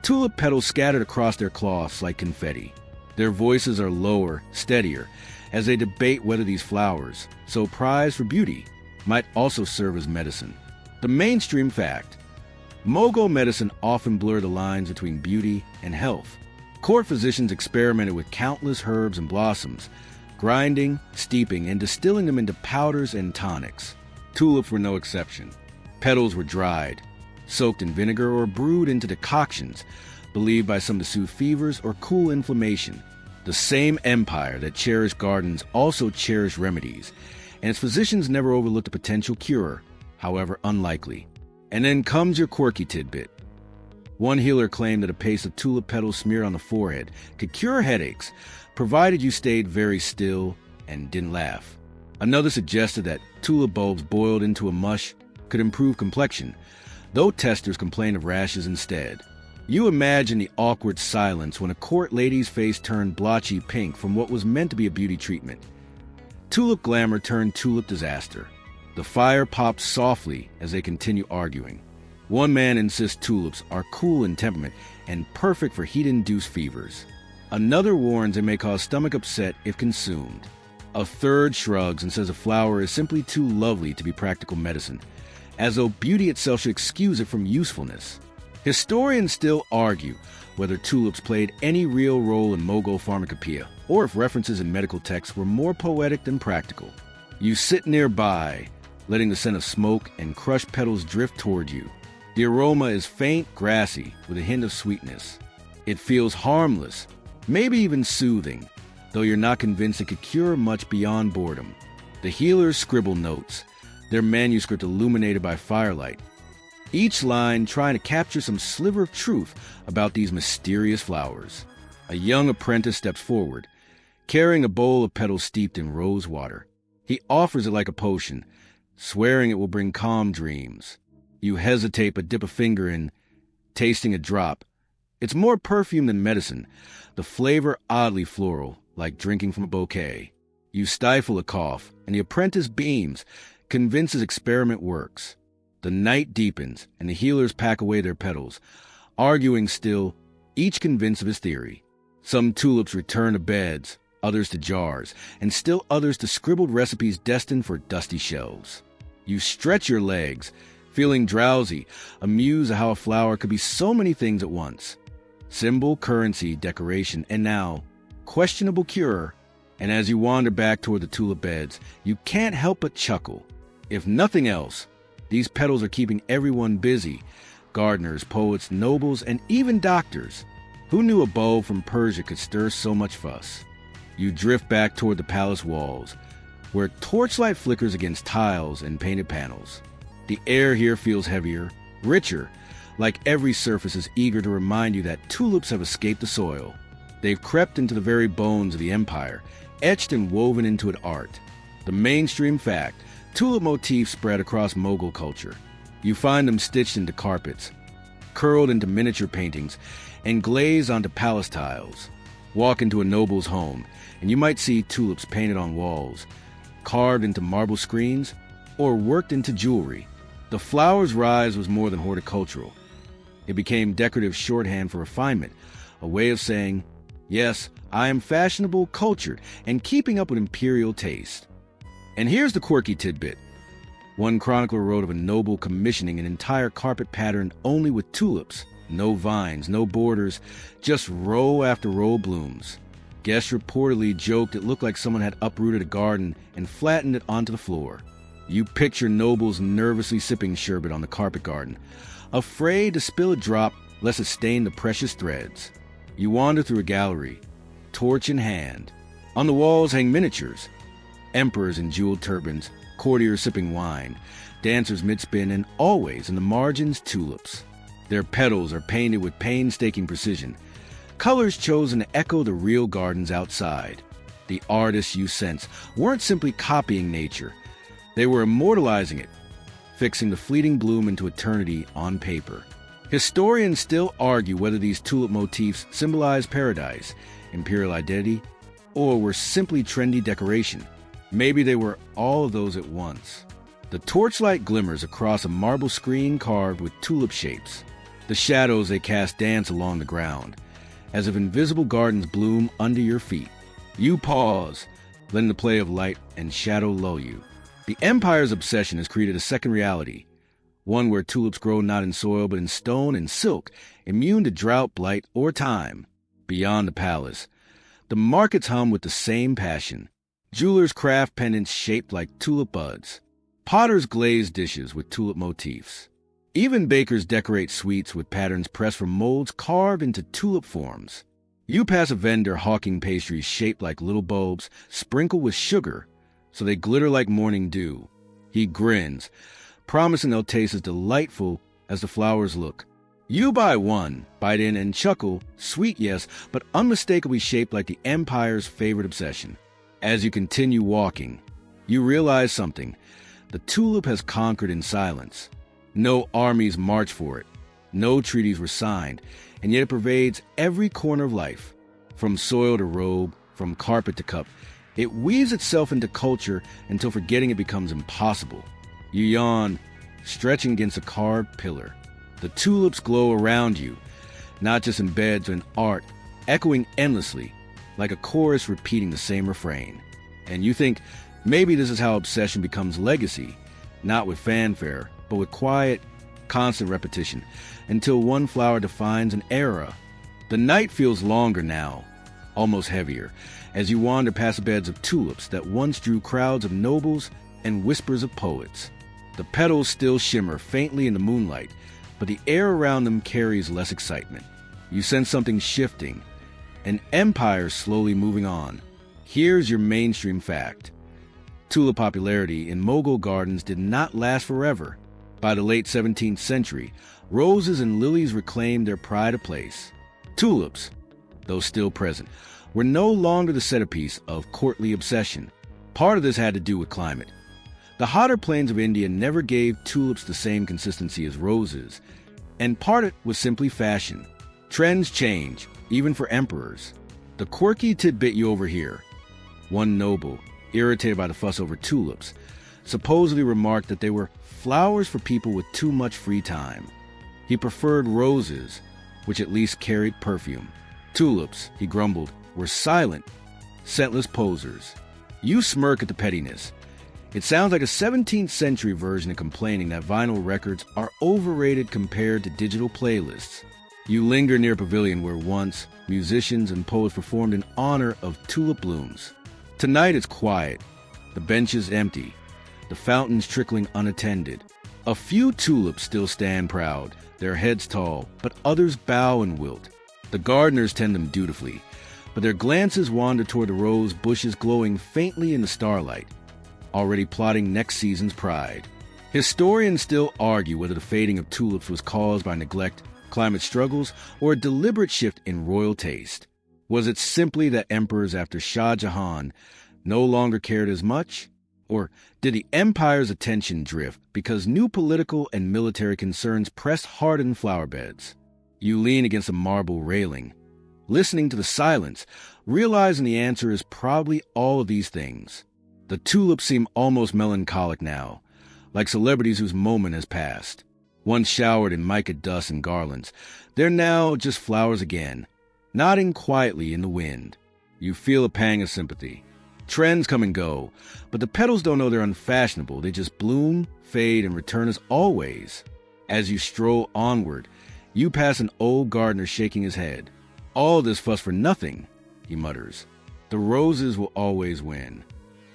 tulip petals scattered across their cloths like confetti. Their voices are lower, steadier, as they debate whether these flowers, so prized for beauty, might also serve as medicine. The mainstream fact: Mughal medicine often blurred the lines between beauty and health. Court physicians experimented with countless herbs and blossoms, grinding, steeping, and distilling them into powders and tonics. Tulips were no exception. Petals were dried, soaked in vinegar, or brewed into decoctions, believed by some to soothe fevers or cool inflammation. The same empire that cherished gardens also cherished remedies, and its physicians never overlooked a potential cure, however unlikely. And then comes your quirky tidbit. One healer claimed that a paste of tulip petals smeared on the forehead could cure headaches, provided you stayed very still and didn't laugh. Another suggested that tulip bulbs boiled into a mush could improve complexion, though testers complained of rashes instead. You imagine the awkward silence when a court lady's face turned blotchy pink from what was meant to be a beauty treatment. Tulip glamour turned tulip disaster. The fire pops softly as they continue arguing. One man insists tulips are cool in temperament and perfect for heat-induced fevers. Another warns they may cause stomach upset if consumed. A third shrugs and says a flower is simply too lovely to be practical medicine, as though beauty itself should excuse it from usefulness. Historians still argue whether tulips played any real role in Mughal pharmacopoeia, or if references in medical texts were more poetic than practical. You sit nearby, letting the scent of smoke and crushed petals drift toward you. The aroma is faint, grassy, with a hint of sweetness. It feels harmless, maybe even soothing, though you're not convinced it could cure much beyond boredom. The healers scribble notes, their manuscript illuminated by firelight, each line trying to capture some sliver of truth about these mysterious flowers. A young apprentice steps forward, carrying a bowl of petals steeped in rose water. He offers it like a potion, swearing it will bring calm dreams. You hesitate but dip a finger in, tasting a drop. It's more perfume than medicine, the flavor oddly floral, like drinking from a bouquet. You stifle a cough, and the apprentice beams, convinced his experiment works. The night deepens, and the healers pack away their petals, arguing still, each convinced of his theory. Some tulips return to beds, others to jars, and still others to scribbled recipes destined for dusty shelves. You stretch your legs, feeling drowsy, amused at how a flower could be so many things at once. Symbol, currency, decoration, and now, questionable cure. And as you wander back toward the tulip beds, you can't help but chuckle. If nothing else, these petals are keeping everyone busy. Gardeners, poets, nobles, and even doctors. Who knew a bulb from Persia could stir so much fuss? You drift back toward the palace walls, where torchlight flickers against tiles and painted panels. The air here feels heavier, richer, like every surface is eager to remind you that tulips have escaped the soil. They've crept into the very bones of the empire, etched and woven into it art. The mainstream fact, tulip motifs spread across Mughal culture. You find them stitched into carpets, curled into miniature paintings, and glazed onto palace tiles. Walk into a noble's home, and you might see tulips painted on walls, carved into marble screens, or worked into jewelry. The flower's rise was more than horticultural. It became decorative shorthand for refinement, a way of saying, yes, I am fashionable, cultured, and keeping up with imperial taste. And here's the quirky tidbit. One chronicler wrote of a noble commissioning an entire carpet patterned only with tulips. No vines, no borders, just row after row of blooms. Guests reportedly joked it looked like someone had uprooted a garden and flattened it onto the floor. You picture nobles nervously sipping sherbet on the carpet garden, afraid to spill a drop lest it stain the precious threads. You wander through a gallery, torch in hand. On the walls hang miniatures, emperors in jeweled turbans, courtiers sipping wine, dancers mid-spin, and always in the margins tulips. Their petals are painted with painstaking precision, colors chosen to echo the real gardens outside. The artists, you sense, weren't simply copying nature. They were immortalizing it, fixing the fleeting bloom into eternity on paper. Historians still argue whether these tulip motifs symbolize paradise, imperial identity, or were simply trendy decoration. Maybe they were all of those at once. The torchlight glimmers across a marble screen carved with tulip shapes. The shadows they cast dance along the ground, as if invisible gardens bloom under your feet. You pause, letting the play of light and shadow lull you. The empire's obsession has created a second reality, one where tulips grow not in soil but in stone and silk, immune to drought, blight, or time. Beyond the palace, the markets hum with the same passion. Jewelers craft pendants shaped like tulip buds. Potters glaze dishes with tulip motifs. Even bakers decorate sweets with patterns pressed from molds carved into tulip forms. You pass a vendor hawking pastries shaped like little bulbs, sprinkled with sugar, so they glitter like morning dew. He grins, promising they'll taste as delightful as the flowers look. You buy one, bite in, and chuckle, sweet yes, but unmistakably shaped like the empire's favorite obsession. As you continue walking, you realize something. The tulip has conquered in silence. No armies march for it. No treaties were signed, and yet it pervades every corner of life. From soil to robe, from carpet to cup, it weaves itself into culture until forgetting it becomes impossible. You yawn, stretching against a carved pillar. The tulips glow around you, not just in beds but in art, echoing endlessly, like a chorus repeating the same refrain. And you think, maybe this is how obsession becomes legacy, not with fanfare, but with quiet, constant repetition, until one flower defines an era. The night feels longer now, almost heavier, as you wander past beds of tulips that once drew crowds of nobles and whispers of poets. The petals still shimmer faintly in the moonlight, but the air around them carries less excitement. You sense something shifting, an empire slowly moving on. Here's your mainstream fact. Tulip popularity in Mughal gardens did not last forever. By the late 17th century, roses and lilies reclaimed their pride of place. Tulips, though still present, were no longer the centerpiece of courtly obsession. Part of this had to do with climate. The hotter plains of India never gave tulips the same consistency as roses, and part of it was simply fashion. Trends change, even for emperors. The quirky tidbit you overhear: one noble, irritated by the fuss over tulips, supposedly remarked that they were flowers for people with too much free time. He preferred roses, which at least carried perfume. Tulips, he grumbled, were silent, scentless posers. You smirk at the pettiness. It sounds like a 17th century version of complaining that vinyl records are overrated compared to digital playlists. You linger near a pavilion where once musicians and poets performed in honor of tulip blooms. Tonight it's quiet, the benches empty, the fountains trickling unattended. A few tulips still stand proud, their heads tall, but others bow and wilt. The gardeners tend them dutifully, but their glances wander toward the rose bushes glowing faintly in the starlight, already plotting next season's pride. Historians still argue whether the fading of tulips was caused by neglect, climate struggles, or a deliberate shift in royal taste. Was it simply that emperors after Shah Jahan no longer cared as much? Or did the empire's attention drift because new political and military concerns pressed hard in flower beds? You lean against a marble railing, listening to the silence, realizing the answer is probably all of these things. The tulips seem almost melancholic now, like celebrities whose moment has passed. Once showered in mica dust and garlands, they're now just flowers again, nodding quietly in the wind. You feel a pang of sympathy. Trends come and go, but the petals don't know they're unfashionable. They just bloom, fade, and return as always. As you stroll onward, you pass an old gardener shaking his head. All this fuss for nothing, he mutters. The roses will always win.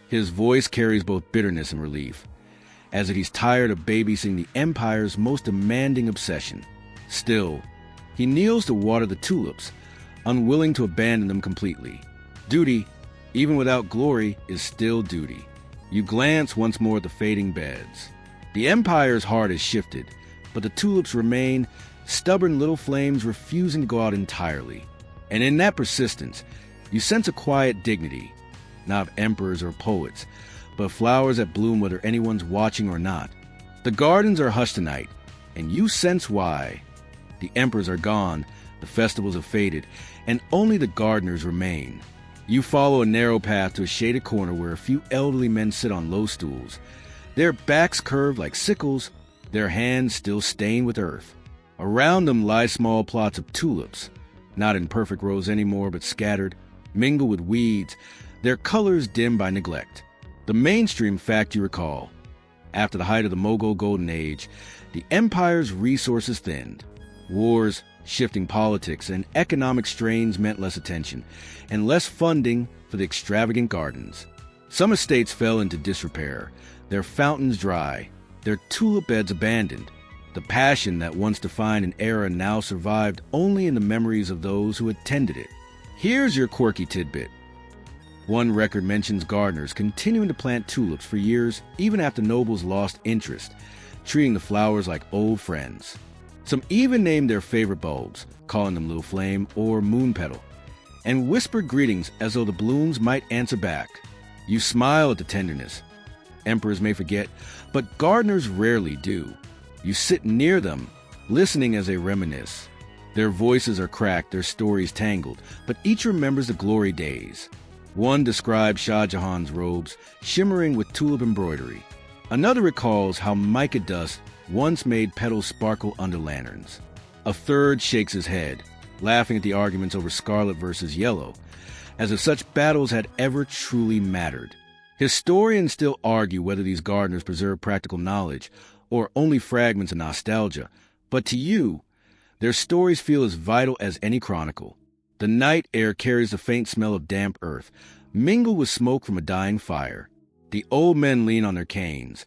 His voice carries both bitterness and relief, as if he's tired of babysitting the empire's most demanding obsession. Still, he kneels to water the tulips, unwilling to abandon them completely. Duty, even without glory, is still duty. You glance once more at the fading beds. The empire's heart has shifted, but the tulips remain, stubborn little flames refusing to go out entirely. And in that persistence, you sense a quiet dignity, not of emperors or poets, but flowers that bloom whether anyone's watching or not. The gardens are hushed tonight, and you sense why. The emperors are gone, the festivals have faded, and only the gardeners remain. You follow a narrow path to a shaded corner where a few elderly men sit on low stools, their backs curved like sickles, their hands still stained with earth. Around them lie small plots of tulips, not in perfect rows anymore, but scattered, mingled with weeds, their colors dimmed by neglect. The mainstream fact you recall: after the height of the Mughal Golden Age, the empire's resources thinned. Wars, shifting politics, and economic strains meant less attention, and less funding for the extravagant gardens. Some estates fell into disrepair, their fountains dry, their tulip beds abandoned. The passion that once defined an era now survived only in the memories of those who attended it. Here's your quirky tidbit. One record mentions gardeners continuing to plant tulips for years even after nobles lost interest, treating the flowers like old friends. Some even named their favorite bulbs, calling them Little Flame or Moon Petal, and whispered greetings as though the blooms might answer back. You smile at the tenderness. Emperors may forget, but gardeners rarely do. You sit near them, listening as they reminisce. Their voices are cracked, their stories tangled, but each remembers the glory days. One describes Shah Jahan's robes, shimmering with tulip embroidery. Another recalls how mica dust once made petals sparkle under lanterns. A third shakes his head, laughing at the arguments over scarlet versus yellow, as if such battles had ever truly mattered. Historians still argue whether these gardeners preserve practical knowledge or only fragments of nostalgia, but to you, their stories feel as vital as any chronicle. The night air carries the faint smell of damp earth, mingled with smoke from a dying fire. The old men lean on their canes,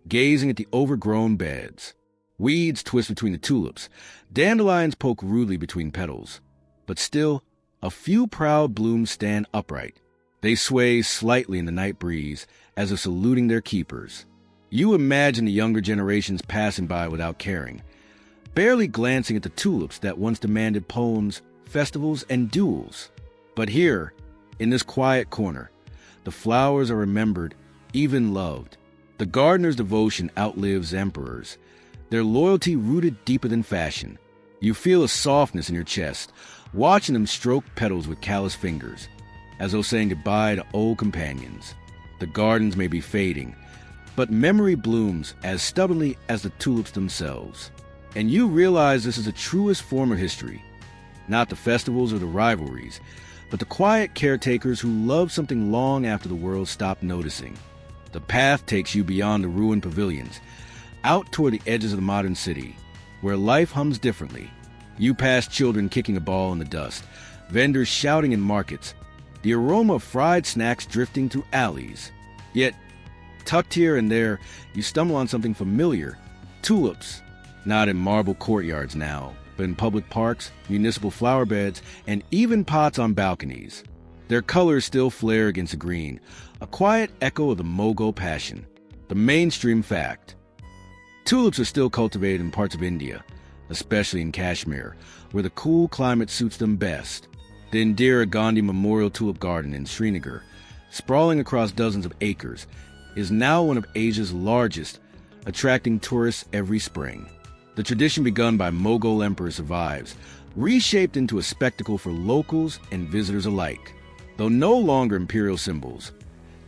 gazing at the overgrown beds. Weeds twist between the tulips. Dandelions poke rudely between petals. But still, a few proud blooms stand upright. They sway slightly in the night breeze as if saluting their keepers. You imagine the younger generations passing by without caring, barely glancing at the tulips that once demanded poems, festivals, and duels. But here, in this quiet corner, the flowers are remembered, even loved. The gardener's devotion outlives emperors, their loyalty rooted deeper than fashion. You feel a softness in your chest, watching them stroke petals with callous fingers, as though saying goodbye to old companions. The gardens may be fading, but memory blooms as stubbornly as the tulips themselves. And you realize this is the truest form of history, not the festivals or the rivalries, but the quiet caretakers who loved something long after the world stopped noticing. The path takes you beyond the ruined pavilions, out toward the edges of the modern city, where life hums differently. You pass children kicking a ball in the dust, vendors shouting in markets, the aroma of fried snacks drifting through alleys. Yet, tucked here and there, you stumble on something familiar: tulips. Not in marble courtyards now, but in public parks, municipal flower beds, and even pots on balconies. Their colors still flare against the green, a quiet echo of the Mughal passion. The mainstream fact: tulips are still cultivated in parts of India, especially in Kashmir, where the cool climate suits them best. The Indira Gandhi Memorial Tulip Garden in Srinagar, sprawling across dozens of acres, is now one of Asia's largest, attracting tourists every spring. The tradition begun by Mughal emperors survives, reshaped into a spectacle for locals and visitors alike. Though no longer imperial symbols,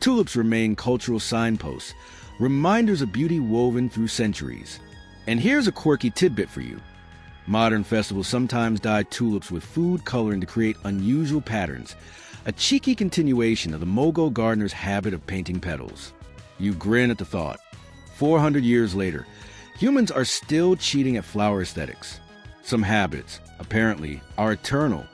tulips remain cultural signposts, reminders of beauty woven through centuries. And here's a quirky tidbit for you. Modern festivals sometimes dye tulips with food coloring to create unusual patterns, a cheeky continuation of the Mughal gardener's habit of painting petals. You grin at the thought. 400 years later, humans are still cheating at flower aesthetics. Some habits, apparently, are eternal.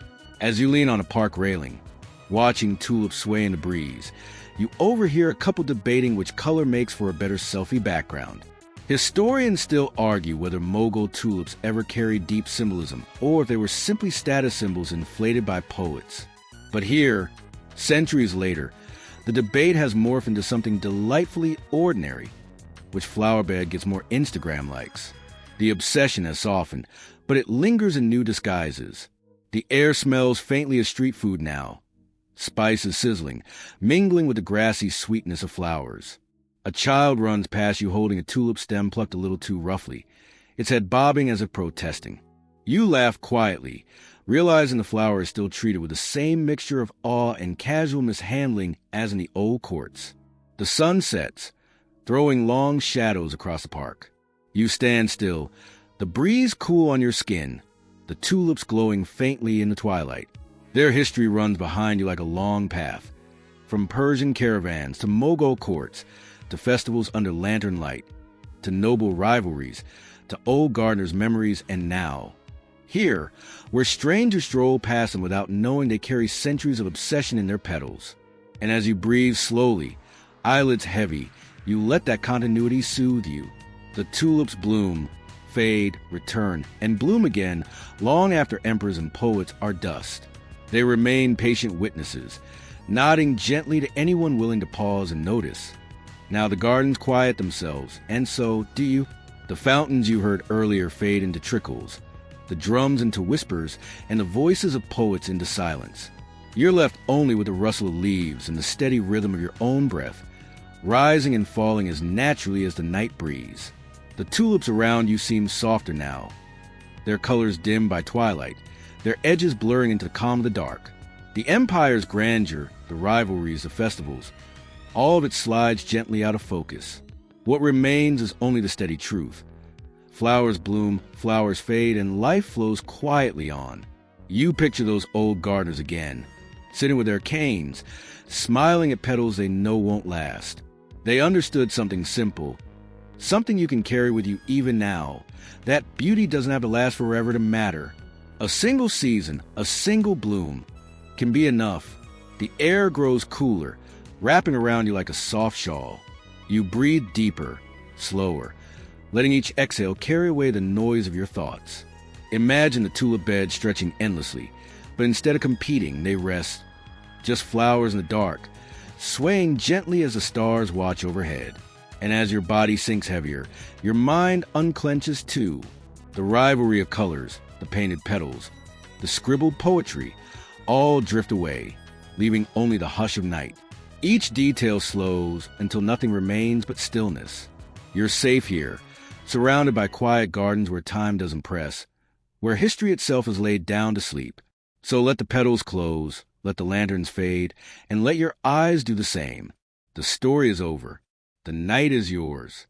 As you lean on a park railing, watching tulips sway in the breeze, you overhear a couple debating which color makes for a better selfie background. Historians still argue whether Mughal tulips ever carried deep symbolism or if they were simply status symbols inflated by poets. But here, centuries later, the debate has morphed into something delightfully ordinary. Which flower bed gets more Instagram likes? The obsession has softened, but it lingers in new disguises. The air smells faintly of street food now, spices sizzling, mingling with the grassy sweetness of flowers. A child runs past you holding a tulip stem plucked a little too roughly, its head bobbing as if protesting. You laugh quietly, realizing the flower is still treated with the same mixture of awe and casual mishandling as in the old courts. The sun sets, throwing long shadows across the park. You stand still, the breeze cool on your skin, the tulips glowing faintly in the twilight. Their history runs behind you like a long path, from Persian caravans to Mughal courts, to festivals under lantern light, to noble rivalries, to old gardeners' memories, and now, here, where strangers stroll past them without knowing they carry centuries of obsession in their petals. And as you breathe slowly, eyelids heavy, you let that continuity soothe you. The tulips bloom, fade, return, and bloom again long after emperors and poets are dust. They remain patient witnesses, nodding gently to anyone willing to pause and notice. Now the gardens quiet themselves, and so do you. The fountains you heard earlier fade into trickles, the drums into whispers, and the voices of poets into silence. You're left only with the rustle of leaves and the steady rhythm of your own breath, rising and falling as naturally as the night breeze. The tulips around you seem softer now, their colors dimmed by twilight, their edges blurring into the calm of the dark. The empire's grandeur, the rivalries, the festivals, all of it slides gently out of focus. What remains is only the steady truth. Flowers bloom, flowers fade, and life flows quietly on. You picture those old gardeners again, sitting with their canes, smiling at petals they know won't last. They understood something simple, something you can carry with you even now, that beauty doesn't have to last forever to matter. A single season, a single bloom, can be enough. The air grows cooler, wrapping around you like a soft shawl. You breathe deeper, slower, letting each exhale carry away the noise of your thoughts. Imagine the tulip bed stretching endlessly, but instead of competing, they rest just flowers in the dark, swaying gently as the stars watch overhead. And as your body sinks heavier, your mind unclenches too. The rivalry of colors, the painted petals, the scribbled poetry, all drift away, leaving only the hush of night. Each detail slows until nothing remains but stillness. You're safe here, surrounded by quiet gardens where time doesn't press, where history itself is laid down to sleep. So let the petals close, let the lanterns fade, and let your eyes do the same. The story is over. The night is yours.